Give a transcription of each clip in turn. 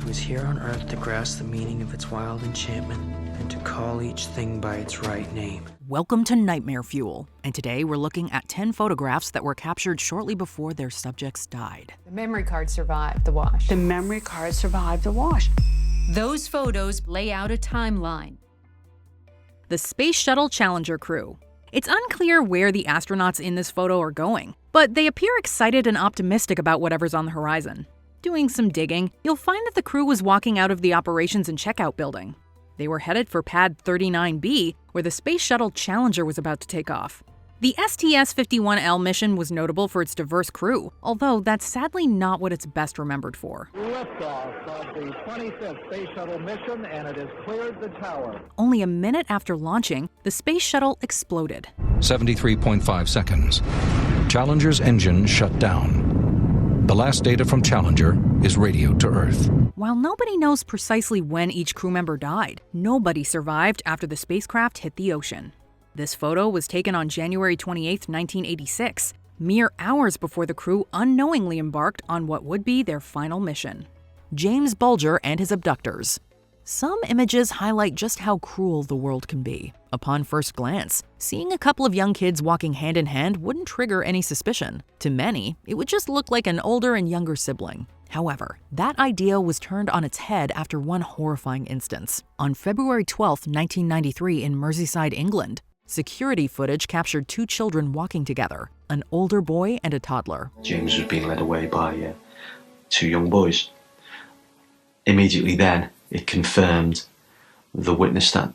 She was here on Earth to grasp the meaning of its wild enchantment and to call each thing by its right name. Welcome to Nightmare Fuel, and today we're looking at 10 photographs that were captured shortly before their subjects died. The memory card survived the wash. The memory card survived the wash. Those photos lay out a timeline. The Space Shuttle Challenger crew. It's unclear where the astronauts in this photo are going, but they appear excited and optimistic about whatever's on the horizon. Doing some digging, you'll find that the crew was walking out of the operations and checkout building. They were headed for Pad 39B, where the Space Shuttle Challenger was about to take off. The STS-51L mission was notable for its diverse crew, although that's sadly not what it's best remembered for. Liftoff of the 25th Space Shuttle mission, and it has cleared the tower. Only a minute after launching, the Space Shuttle exploded. 73.5 seconds. Challenger's engine shut down. The last data from Challenger is radioed to Earth. While nobody knows precisely when each crew member died, nobody survived after the spacecraft hit the ocean. This photo was taken on January 28, 1986, mere hours before the crew unknowingly embarked on what would be their final mission. James Bulger and his abductors. Some images highlight just how cruel the world can be. Upon first glance, seeing a couple of young kids walking hand in hand wouldn't trigger any suspicion. To many, it would just look like an older and younger sibling. However, that idea was turned on its head after one horrifying instance. On February 12, 1993 in Merseyside, England, security footage captured two children walking together, an older boy and a toddler. James was being led away by two young boys. Immediately then, it confirmed the witness that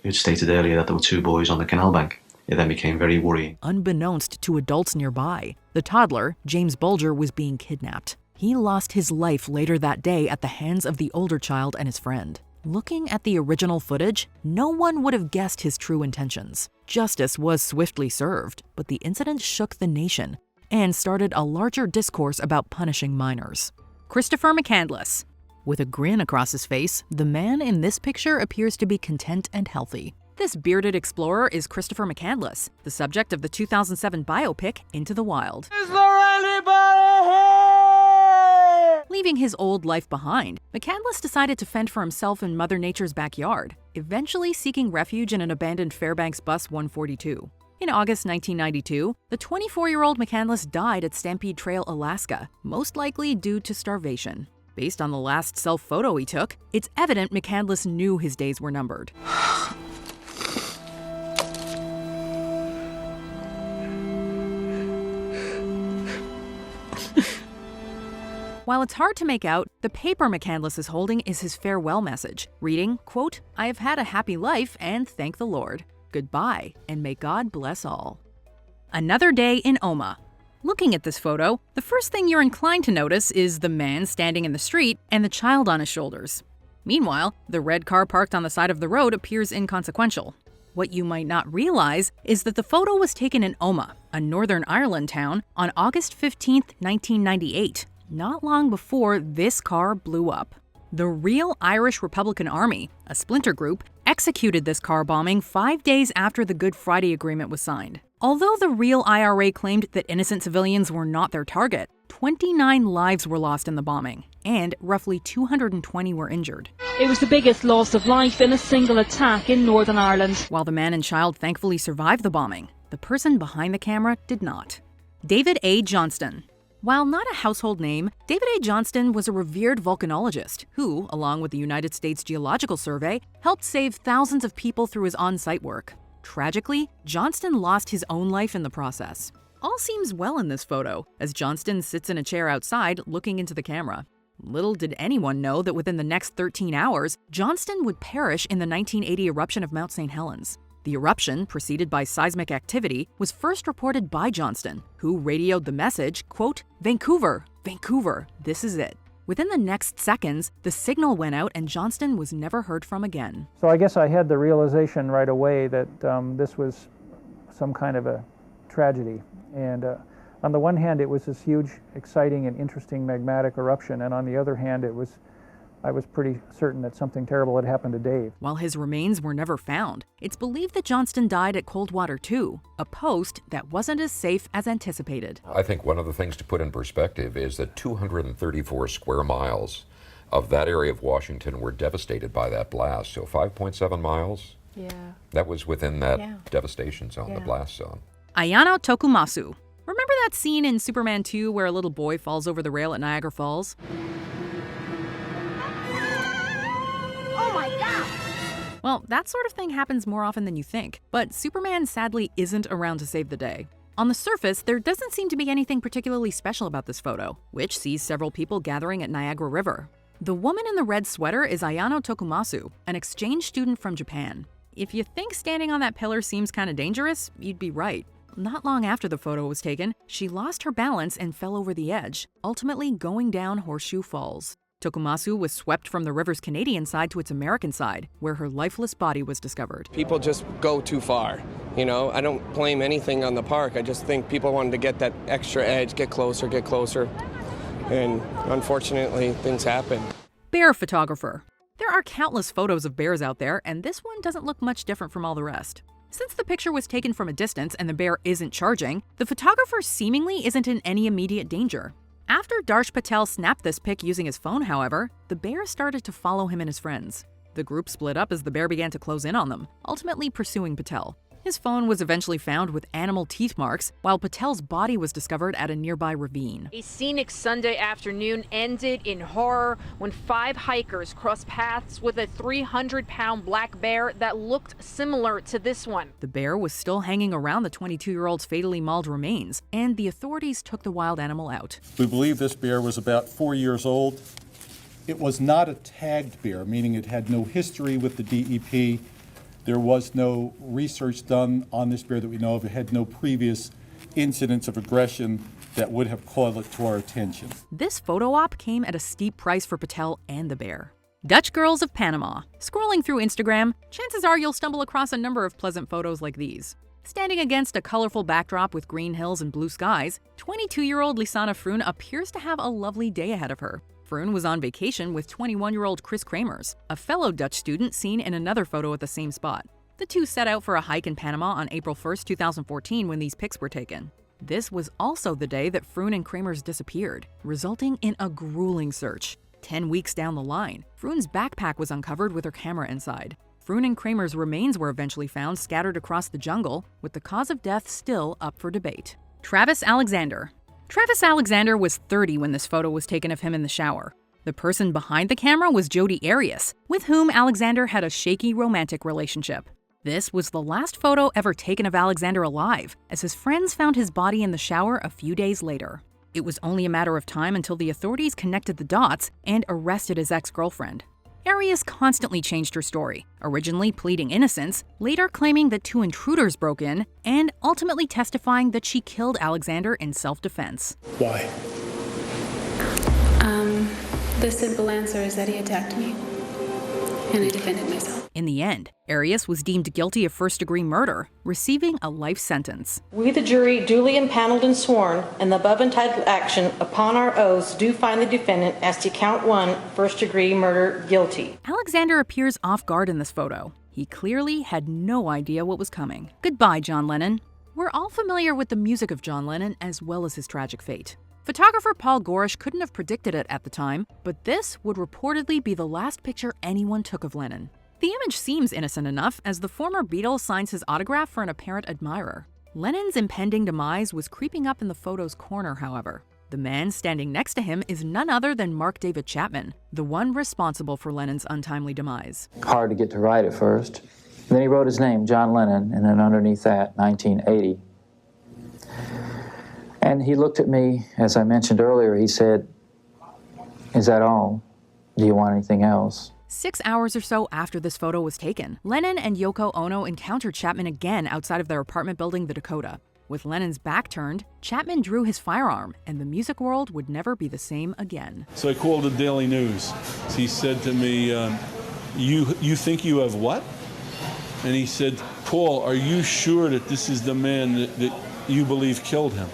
had stated earlier that there were two boys on the canal bank. It then became very worrying. Unbeknownst to adults nearby, the toddler, James Bulger, was being kidnapped. He lost his life later that day at the hands of the older child and his friend. Looking at the original footage, no one would have guessed his true intentions. Justice was swiftly served, but the incident shook the nation and started a larger discourse about punishing minors. Christopher McCandless. With a grin across his face, the man in this picture appears to be content and healthy. This bearded explorer is Christopher McCandless, the subject of the 2007 biopic Into the Wild. Is there anybody here? Leaving his old life behind, McCandless decided to fend for himself in Mother Nature's backyard, eventually seeking refuge in an abandoned Fairbanks Bus 142. In August 1992, the 24-year-old McCandless died at Stampede Trail, Alaska, most likely due to starvation. Based on the last self-photo he took, it's evident McCandless knew his days were numbered. While it's hard to make out, the paper McCandless is holding is his farewell message, reading, quote, "I have had a happy life and thank the Lord. Goodbye, and may God bless all." Another day in Omagh. Looking at this photo, the first thing you're inclined to notice is the man standing in the street and the child on his shoulders. Meanwhile, the red car parked on the side of the road appears inconsequential. What you might not realize is that the photo was taken in Omagh, a Northern Ireland town, on August 15, 1998, not long before this car blew up. The Real Irish Republican Army, a splinter group, executed this car bombing 5 days after the Good Friday Agreement was signed. Although the Real IRA claimed that innocent civilians were not their target, 29 lives were lost in the bombing, and roughly 220 were injured. It was the biggest loss of life in a single attack in Northern Ireland. While the man and child thankfully survived the bombing, the person behind the camera did not. David A. Johnston. While not a household name, David A. Johnston was a revered volcanologist who, along with the United States Geological Survey, helped save thousands of people through his on-site work. Tragically, Johnston lost his own life in the process. All seems well in this photo, as Johnston sits in a chair outside looking into the camera. Little did anyone know that within the next 13 hours, Johnston would perish in the 1980 eruption of Mount St. Helens. The eruption, preceded by seismic activity, was first reported by Johnston, who radioed the message, quote, "Vancouver, Vancouver, this is it." Within the next seconds, the signal went out and Johnston was never heard from again. So I guess I had the realization right away that this was some kind of a tragedy. And on the one hand, it was this huge, exciting, and interesting magmatic eruption, and on the other hand, I was pretty certain that something terrible had happened to Dave. While his remains were never found, it's believed that Johnston died at Coldwater 2, a post that wasn't as safe as anticipated. I think one of the things to put in perspective is that 234 square miles of that area of Washington were devastated by that blast. So 5.7 miles? Yeah. That was within that devastation zone, the blast zone. Ayano Tokumasu. Remember that scene in Superman 2 where a little boy falls over the rail at Niagara Falls? Oh my God! Well, that sort of thing happens more often than you think, but Superman sadly isn't around to save the day. On the surface, there doesn't seem to be anything particularly special about this photo, which sees several people gathering at Niagara River. The woman in the red sweater is Ayano Tokumasu, an exchange student from Japan. If you think standing on that pillar seems kind of dangerous, you'd be right. Not long after the photo was taken, she lost her balance and fell over the edge, ultimately going down Horseshoe Falls. Tokumasu was swept from the river's Canadian side to its American side, where her lifeless body was discovered. People just go too far. You know, I don't blame anything on the park. I just think people wanted to get that extra edge, get closer. And unfortunately, things happen. Bear photographer. There are countless photos of bears out there, and this one doesn't look much different from all the rest. Since the picture was taken from a distance and the bear isn't charging, the photographer seemingly isn't in any immediate danger. After Darsh Patel snapped this pic using his phone, however, the bear started to follow him and his friends. The group split up as the bear began to close in on them, ultimately pursuing Patel. His phone was eventually found with animal teeth marks, while Patel's body was discovered at a nearby ravine. A scenic Sunday afternoon ended in horror when 5 hikers crossed paths with a 300-pound black bear that looked similar to this one. The bear was still hanging around the 22-year-old's fatally mauled remains, and the authorities took the wild animal out. We believe this bear was about 4 years old. It was not a tagged bear, meaning it had no history with the DEP. There was no research done on this bear that we know of. It had no previous incidents of aggression that would have called it to our attention. This photo op came at a steep price for Patel and the bear. Dutch girls of Panama. Scrolling through Instagram, chances are you'll stumble across a number of pleasant photos like these. Standing against a colorful backdrop with green hills and blue skies, 22-year-old Lisana Froon appears to have a lovely day ahead of her. Froon was on vacation with 21-year-old Chris Kramers, a fellow Dutch student seen in another photo at the same spot. The two set out for a hike in Panama on April 1, 2014 when these pics were taken. This was also the day that Froon and Kramers disappeared, resulting in a grueling search. 10 weeks down the line, Froon's backpack was uncovered with her camera inside. Froon and Kramers' remains were eventually found scattered across the jungle, with the cause of death still up for debate. Travis Alexander. Travis Alexander was 30 when this photo was taken of him in the shower. The person behind the camera was Jodi Arias, with whom Alexander had a shaky romantic relationship. This was the last photo ever taken of Alexander alive, as his friends found his body in the shower a few days later. It was only a matter of time until the authorities connected the dots and arrested his ex-girlfriend. Arias constantly changed her story, originally pleading innocence, later claiming that 2 intruders broke in, and ultimately testifying that she killed Alexander in self-defense. Why? The simple answer is that he attacked me, and I defended myself. In the end, Arias was deemed guilty of first-degree murder, receiving a life sentence. We, the jury, duly impaneled and sworn, in the above entitled action, upon our oaths, do find the defendant as to count 1, first-degree murder, guilty. Alexander appears off guard in this photo. He clearly had no idea what was coming. Goodbye, John Lennon. We're all familiar with the music of John Lennon as well as his tragic fate. Photographer Paul Gorish couldn't have predicted it at the time, but this would reportedly be the last picture anyone took of Lennon. The image seems innocent enough, as the former Beatle signs his autograph for an apparent admirer. Lennon's impending demise was creeping up in the photo's corner, however. The man standing next to him is none other than Mark David Chapman, the one responsible for Lennon's untimely demise. Hard to get to write at first. Then he wrote his name, John Lennon, and then underneath that, 1980. And he looked at me, as I mentioned earlier, he said, "Is that all? Do you want anything else?" 6 hours or so after this photo was taken, Lennon and Yoko Ono encountered Chapman again outside of their apartment building, the Dakota. With Lennon's back turned, Chapman drew his firearm, and the music world would never be the same again. So I called the Daily News. He said to me, you think you have what? And he said, "Paul, are you sure that this is the man that you believe killed him?"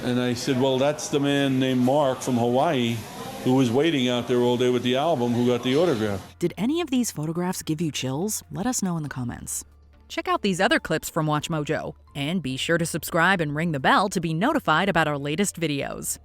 And I said, "Well, that's the man named Mark from Hawaii who was waiting out there all day with the album who got the autograph." Did any of these photographs give you chills? Let us know in the comments. Check out these other clips from WatchMojo, and be sure to subscribe and ring the bell to be notified about our latest videos.